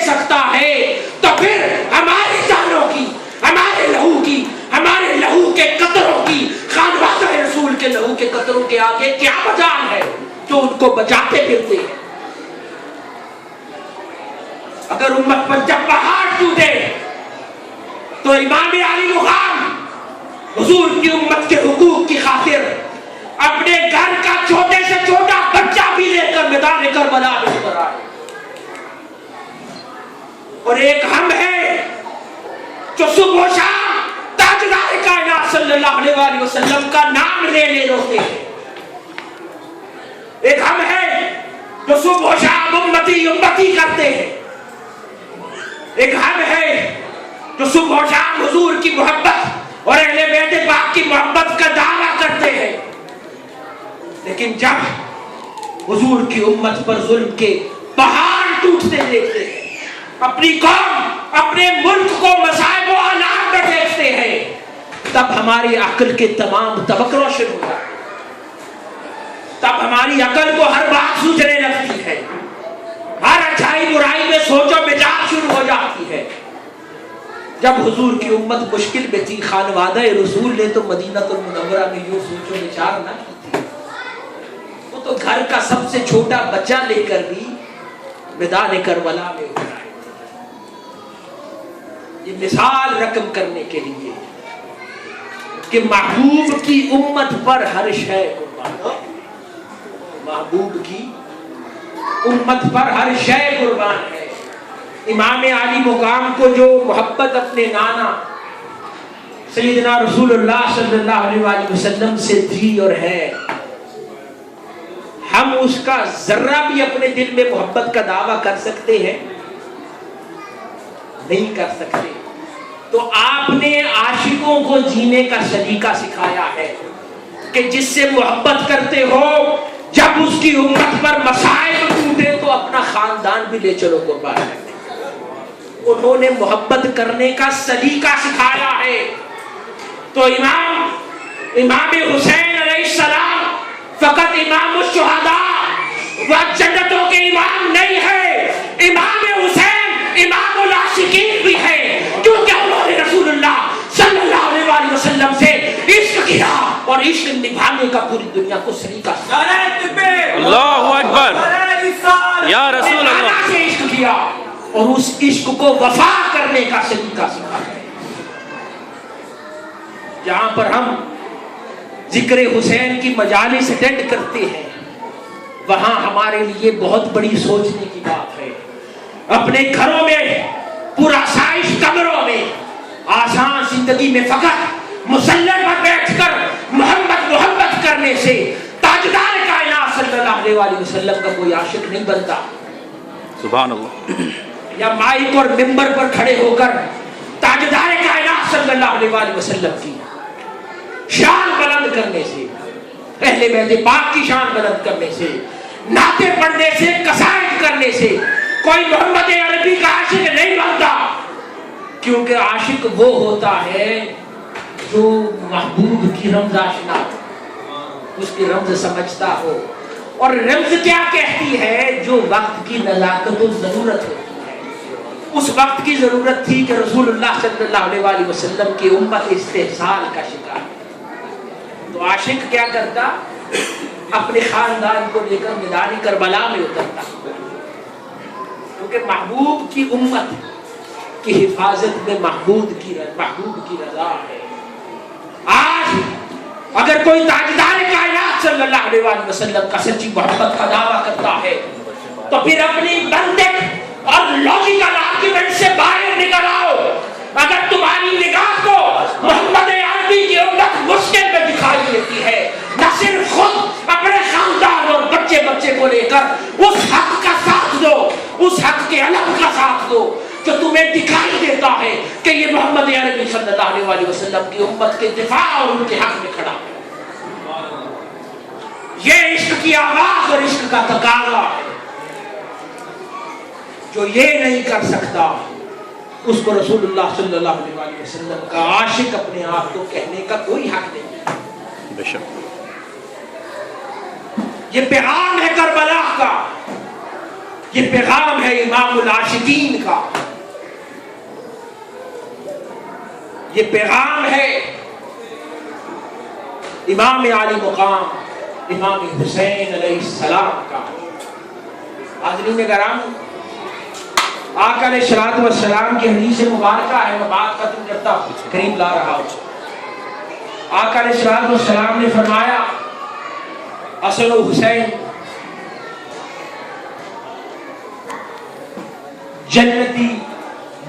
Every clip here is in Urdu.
سکتا ہے تو پھر ہماری جانوں کی، ہمارے لہو کی، ہمارے لہو کے قطروں کی، خانوادہ رسول کے لہو کے قطروں کے آگے کیا مجال ہے جو ان کو بچاتے پھرتے ہیں؟ اگر امت پر جب پہاڑ ٹوٹے تو امام علی مقام حضور کی امت کے حقوق کی خاطر اپنے گھر کا چھوٹے سے چھوٹا بچہ بھی لے کر میدان کربلا میں اتر آئے. اور ایک ہم ہے جو صبح و شام تاجدار کائنات صلی اللہ علیہ وآلہ وسلم کا نام لے روتے ہیں. ایک ہم ہے جو صبح و شام امتی امتی کرتے ہیں. ایک ہم ہے جو صبح و شام حضور کی محبت اور اہل بیت پاک کی محبت کا دعویٰ کرتے ہیں. لیکن جب حضور کی امت پر ظلم کے پہاڑ ٹوٹتے دیکھتے ہیں، اپنی قوم اپنے ملک کو مصائب و آلات میں دیکھتے ہیں، تب ہماری عقل کے تمام طبق روشن ہو جاتے ہیں. تب ہماری عقل کو ہر بات سوچنے لگتی ہے، ہر اچھائی برائی میں سوچ و بچار شروع ہو جاتی ہے. جب حضور کی امت مشکل میں تھی، خانوادہ رسول نے تو مدینہ المنورہ میں یوں سوچ و بچار نہ کی تھی. وہ تو گھر کا سب سے چھوٹا بچہ لے کر بھی میدان کربلا میں اترا. یہ مثال رقم کرنے کے لیے کہ محبوب کی امت پر ہر شے قربان، محبوب کی امت پر ہر شے قربان ہے. امام علی مقام کو جو محبت اپنے نانا سیدنا رسول اللہ صلی اللہ علیہ وآلہ وسلم سے تھی اور ہے، ہم اس کا ذرہ بھی اپنے دل میں محبت کا دعویٰ کر سکتے ہیں؟ نہیں کر سکتے. تو آپ نے عاشقوں کو جینے کا سلیقہ سکھایا ہے کہ جس سے محبت کرتے ہو، جب اس کی امت پر مصائب ٹوٹے تو اپنا خاندان بھی لے چلو قربان کرنے. انہوں نے محبت کرنے کا سلیقہ سکھایا ہے. تو امام حسین علیہ السلام فقط امام الشہداء و جنتوں کے امام نہیں ہے، امام حسین امام العاشقین بھی ہے، کیونکہ انہوں نے رسول اللہ صلی اللہ علیہ وآلہ وسلم سے عشق کیا اور عشق نبھانے کا پوری دنیا کو سلیقہ سکھایا. اللہ اکبر یا رسول اللہ سے عشق کیا اور اس عشق کو وفا کرنے کا سلیقہ سکھایا. جہاں پر ہم ذکر حسین کی مجالس اٹینڈ کرتے ہیں، وہاں ہمارے لیے بہت بڑی سوچنے کی بات ہے. اپنے گھروں میں پرآسائش کمروں میں آسان زندگی میں فقط مسلح پر بیٹھ کر محبت کرنے سے تاجدار کائنات صلی اللہ علیہ وآلہ وسلم کا کوئی عاشق نہیں بنتا. سبحان اللہ. یا مائک اور ممبر پر کھڑے ہو کر تاجدار کائنات صلی اللہ علیہ وآلہ وسلم کی شان بلند کرنے سے، اہل بیت پاک کی شان بلند کرنے سے، نعتیں پڑھنے سے، قصائد کرنے سے کوئی محمد عربی کا عاشق نہیں بنتا. کیونکہ عاشق وہ ہوتا ہے جو محبوب کی رمز آشنا ہو، اس کی رمز سمجھتا ہو. اور رمز کیا کہتی ہے؟ جو وقت کی نزاکت و ضرورت ہوتی ہے. اس وقت کی ضرورت تھی کہ رسول اللہ صلی اللہ علیہ وآلہ وسلم کی امت استحصال کا شکار. تو عاشق کیا کرتا؟ اپنے خاندان کو لے کر میدان کربلا میں اترتا، کیونکہ محبوب کی امت کی حفاظت میں محبوب کی رضا ہے. آج اگر کوئی تاجدار کائنات صلی اللہ علیہ وآلہ وسلم کا سچی محبت کا دعویٰ کرتا ہے تو پھر اپنی منطق اور لاجیکل آرگومنٹ سے باہر نکل آؤ. اگر تمہاری نگاہ کو محمد عربی کی امت مشکل میں دکھائی دیتی ہے، نہ صرف خود اپنے خاندان اور بچے کو لے کر اس حق کا ساتھ دو، اس حق کے علم کا ساتھ دو جو تمہیں دکھائی دیتا ہے کہ یہ محمد عربی صلی اللہ علیہ وآلہ وسلم کی امت کے دفاع اور ان کے حق میں کھڑا ہے. یہ عشق کی آواز اور عشق کا تقاضا ہے. جو یہ نہیں کر سکتا اس کو رسول اللہ صلی اللہ علیہ وآلہ وسلم کا عاشق اپنے آپ کو کہنے کا کوئی حق نہیں ہے. بے شک یہ پیغام ہے کربلا کا یہ پیغام ہے امام العاشقین کا، یہ پیغام ہے امام عالی مقام امام حسین علیہ السلام کا۔ حاضرین گرامی، آقا علیہ الصلوۃ والسلام کی حدیث مبارکہ ہے، میں بات ختم کرتا ہوں، قریب لا رہا ہوں۔ آقا علیہ الصلوۃ والسلام نے فرمایا حسن و حسین جنتی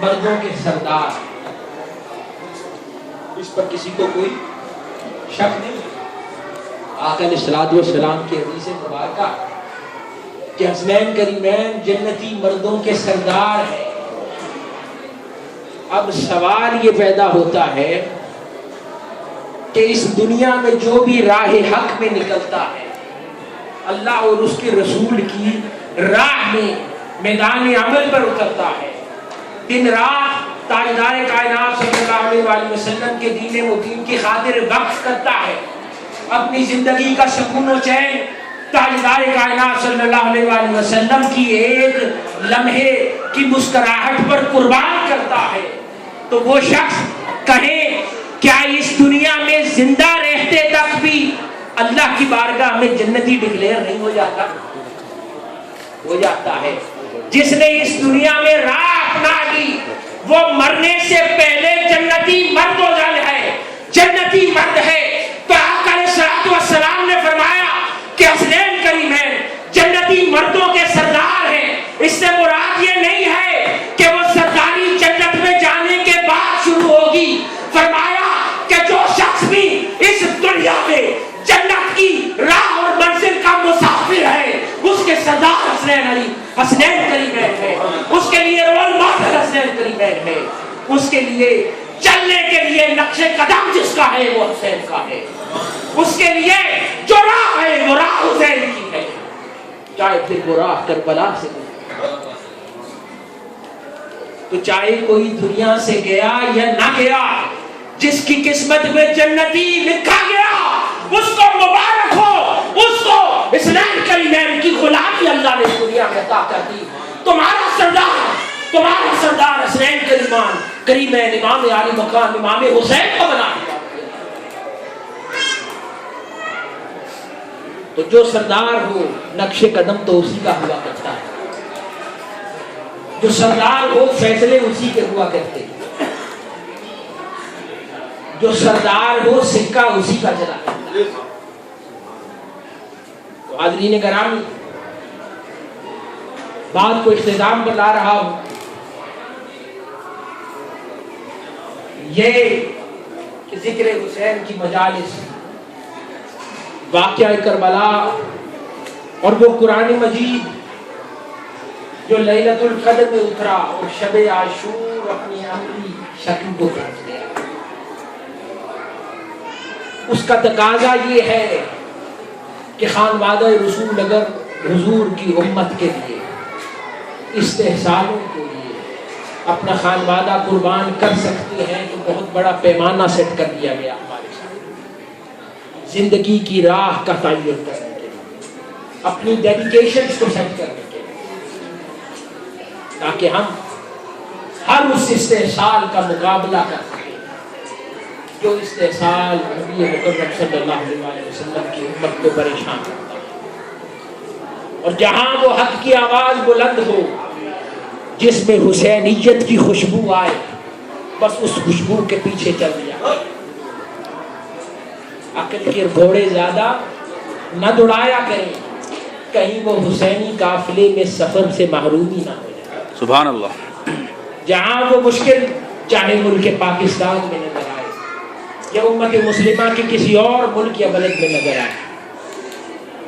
مردوں کے سردار، اس پر کسی کو کوئی شک نہیں۔ آقا علیہ الصلوۃ والسلام کی حدیث مبارکہ کہ حسنین کریمین جنتی مردوں کے سردار ہیں۔ اب سوال یہ پیدا ہوتا ہے کہ اس دنیا میں جو بھی راہ حق میں نکلتا ہے، اللہ اور اس کے رسول کی راہ میں میدان عمل پر اترتا ہے، دن رات تاجدار کائنات صلی اللہ علیہ وآلہ وسلم کے دین مبین کی خاطر وقف کرتا ہے، اپنی زندگی کا سکون و چین تاجدار کائنات صلی اللہ علیہ وآلہ وسلم کی ایک لمحے کی مسکراہٹ پر قربان کرتا ہے، تو وہ شخص کہے کیا اس دنیا میں زندہ رہتے تک بھی اللہ کی بارگاہ میں جنتی ڈکلیئر نہیں ہو جاتا؟ ہو جاتا ہے۔ جس نے اس دنیا میں راہ اپنا لی وہ مرنے سے پہلے جنتی مرد ہو جانا ہے، جنتی مرد ہے۔ تو آقا علیہ الصلوۃ والسلام نے فرمایا کہ حسنین کریمین جنتی مردوں کے سردار ہیں۔ اس سے مراد یہ نہیں ہے کہ وہ سرداری جنت میں جانے کے بعد شروع ہوگی، فرمایا کہ جو شخص بھی اس دنیا میں جنت کی راہ اور منزل کا مسافر ہے اس کے سردار حسنین کریمین ہے، اس کے لیے رول ماڈل حسنین کریمین ہے، اس کے لیے چلنے کے لیے نقش قدم جس کا ہے وہ حسین کا ہے، اس کے لیے جو راہ ہے وہ راہ حسین کی ہے، چاہے پھر وہ راہ کربلا سے گزرے، تو چاہے کوئی دنیا سے گیا یا نہ گیا، جس کی قسمت میں جنتی لکھا گیا اس کو مبارک ہو، اس کو حسنین کریمین کی غلامی اللہ نے دنیا میں عطا کر دی۔ تمہارا سردار حسنین کریمین امام عالی مقام امام حسین کو بنا دیا۔ تو جو سردار ہو نقش قدم تو اسی کا ہوا کرتا ہے، جو سردار ہو فیصلے اسی کے ہوا کرتے ہیں، جو سردار ہو سکہ اسی کا چلا کرتا ہے۔ تو حاضرین گرامی، بات کو اختتام پر لا رہا ہوں۔ یہ کہ ذکر حسین کی مجالس، واقعہ کربلا اور وہ قرآن مجید جو لیلۃ القدر میں اترا اور شب عاشور اپنی عملی شکل کو پہنچ گیا، اس کا تقاضا یہ ہے کہ خانوادہ رسول اگر حضور کی امت کے لیے استحسانوں کے لیے اپنا خانوادہ قربان کر سکتے ہیں تو بہت بڑا پیمانہ سیٹ کر دیا گیا ہمارے سامنے، زندگی کی راہ کا تعین کرنے کے لیے، اپنی ڈیڈیکیشنز کو سیٹ کرنے کے لیے، تاکہ ہم ہر اس استحصال کا مقابلہ کر سکیں جو استحصال نبی مکرم صلی اللہ علیہ وسلم کی امت کو پریشان کرتا ہے۔ اور جہاں وہ حق کی آواز بلند ہو، جس میں حسینیت کی خوشبو آئے، بس اس خوشبو کے پیچھے چل دیا، عقل کے گھوڑے زیادہ نہ دوڑایا کریں، کہیں وہ حسینی قافلے میں سفر سے محرومی نہ ہو جائے۔ سبحان اللہ۔ جہاں وہ مشکل چاہے ملک پاکستان میں نظر آئے یا امت مسلمہ کے کسی اور ملک یا بلد میں نظر آئے،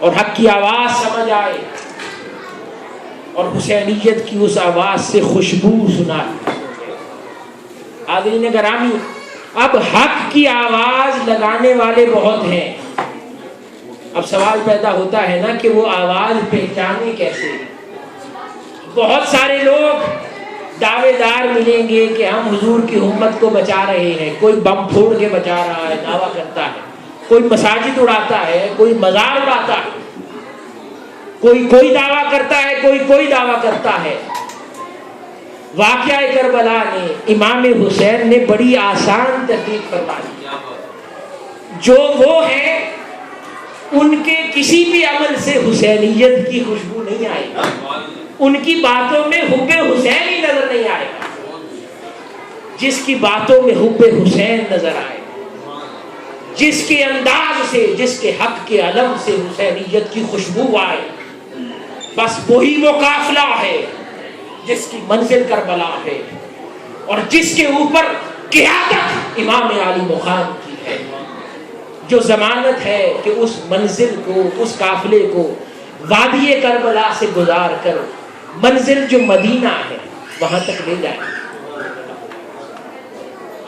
اور حق کی آواز سمجھ آئے اور حسینیت کی اس آواز سے خوشبو سنائی۔ حاضرین گرامی، اب حق کی آواز لگانے والے بہت ہیں، اب سوال پیدا ہوتا ہے نا کہ وہ آواز پہچانے کیسے؟ بہت سارے لوگ دعوے دار ملیں گے کہ ہم حضور کی امت کو بچا رہے ہیں، کوئی بم پھوڑ کے بچا رہا ہے، دعویٰ کرتا ہے، کوئی مساجد اڑاتا ہے، کوئی مزار اڑاتا ہے، کوئی دعویٰ کرتا ہے، کوئی دعویٰ کرتا ہے۔ واقعہ کربلا نے امام حسین نے بڑی آسان تحقیق فرما دی۔ جو وہ ہیں ان کے کسی بھی عمل سے حسینیت کی خوشبو نہیں آئے گی، ان کی باتوں میں حب حسین ہی نظر نہیں آئے گا۔ جس کی باتوں میں حب حسین نظر آئے، جس کے انداز سے، جس کے حق کے علم سے حسینیت کی خوشبو آئے، بس وہی وہ قافلہ ہے جس کی منزل کربلا ہے اور جس کے اوپر قیادت امام علی مقام کی ہے، جو ضمانت ہے کہ اس منزل کو، اس قافلے کو وادی کربلا سے گزار کر منزل جو مدینہ ہے وہاں تک لے جائے۔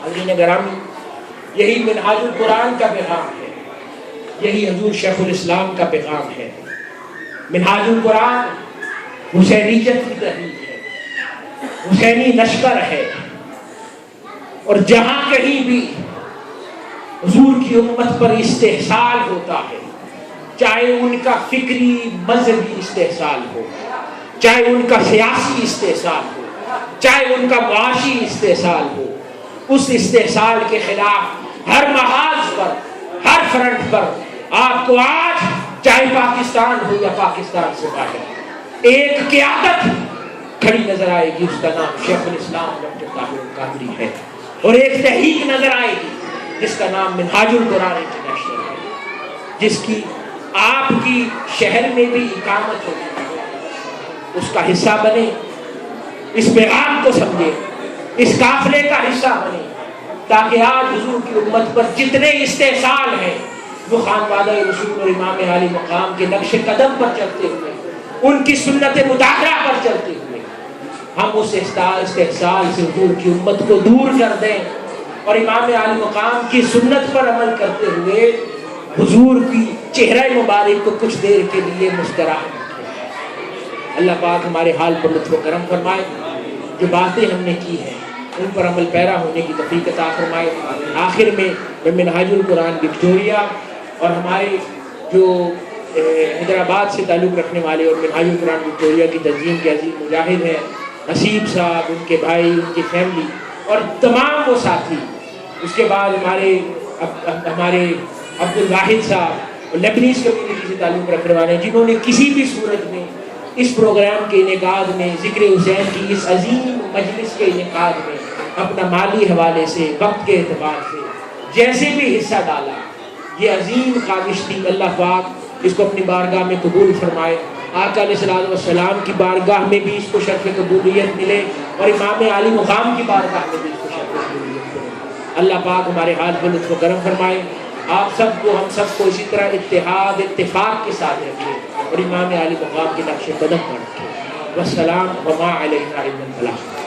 حضرین گرامی، یہی منہاج القرآن کا پیغام ہے، یہی حضور شیخ الاسلام کا پیغام ہے۔ منہاج القرآن حسینیت کی تحریک ہے، حسینی لشکر ہے، اور جہاں کہیں بھی حضور کی امت پر استحصال ہوتا ہے، چاہے ان کا فکری مذہبی استحصال ہو، چاہے ان کا سیاسی استحصال ہو، چاہے ان کا معاشی استحصال ہو، اس استحصال کے خلاف ہر محاذ پر، ہر فرنٹ پر آپ کو آج چاہے پاکستان ہو یا پاکستان سے باہر ایک قیادت کھڑی نظر آئے گی، اس کا نام شیخ الاسلام ڈاکٹر طاہر القادری ہے، اور ایک تحریک نظر آئے گی جس کا نام منہاج القرآن انٹرنیشنل ہے، جس کی آپ کی شہر میں بھی اقامت ہوگی۔ اس کا حصہ بنے، اس پیغام کو سمجھے، اس قافلے کا حصہ بنے، تاکہ آج حضور کی امت پر جتنے استحصال ہیں وہ خانوادہ رسول اور امام علی مقام کے نقش قدم پر چلتے ہوئے، ان کی سنت مطہرہ پر چلتے ہوئے ہم اس استحصال سے حضور کی امت کو دور کر دیں، اور امام علی مقام کی سنت پر عمل کرتے ہوئے حضور کی چہرہ مبارک کو کچھ دیر کے لیے مسکراہ رکھیں۔ اللہ پاک ہمارے حال پر لطف و کرم فرمائے، جو باتیں ہم نے کی ہیں ان پر عمل پیرا ہونے کی توفیق عطا فرمائے۔ آخر میں منہاج القرآن وکٹوریہ اور ہمارے جو حیدرآباد سے تعلق رکھنے والے اور منہاج القرآن وکٹوریہ کی تنظیم کے عظیم مجاہد ہیں، نصیب صاحب، ان کے بھائی، ان کی فیملی اور تمام وہ ساتھی، اس کے بعد ہمارے عبد الواحد صاحب اور لیبنیز کمیونٹی سے تعلق رکھنے والے ہیں، جنہوں نے کسی بھی صورت میں اس پروگرام کے انعقاد میں، ذکر حسین کی اس عظیم مجلس کے انعقاد میں اپنا مالی حوالے سے، وقت کے اعتبار سے جیسے بھی حصہ ڈالا، یہ عظیم کاوش تھی۔ اللہ پاک اس کو اپنی بارگاہ میں قبول فرمائے، آقا علیہ الصلوۃ والسلام کی بارگاہ میں بھی اس کو شرف قبولیت ملے، اور امام علی مقام کی بارگاہ میں بھی اس کو شرف قبولیت ملے۔ اللہ پاک ہمارے حال پر لطف و کرم فرمائے، آپ سب کو، ہم سب کو اسی طرح اتحاد اتفاق کے ساتھ رکھے اور امام علی مقام کے نقش قدم پر رکھے۔ والسلام وما علینا الا البلاغ۔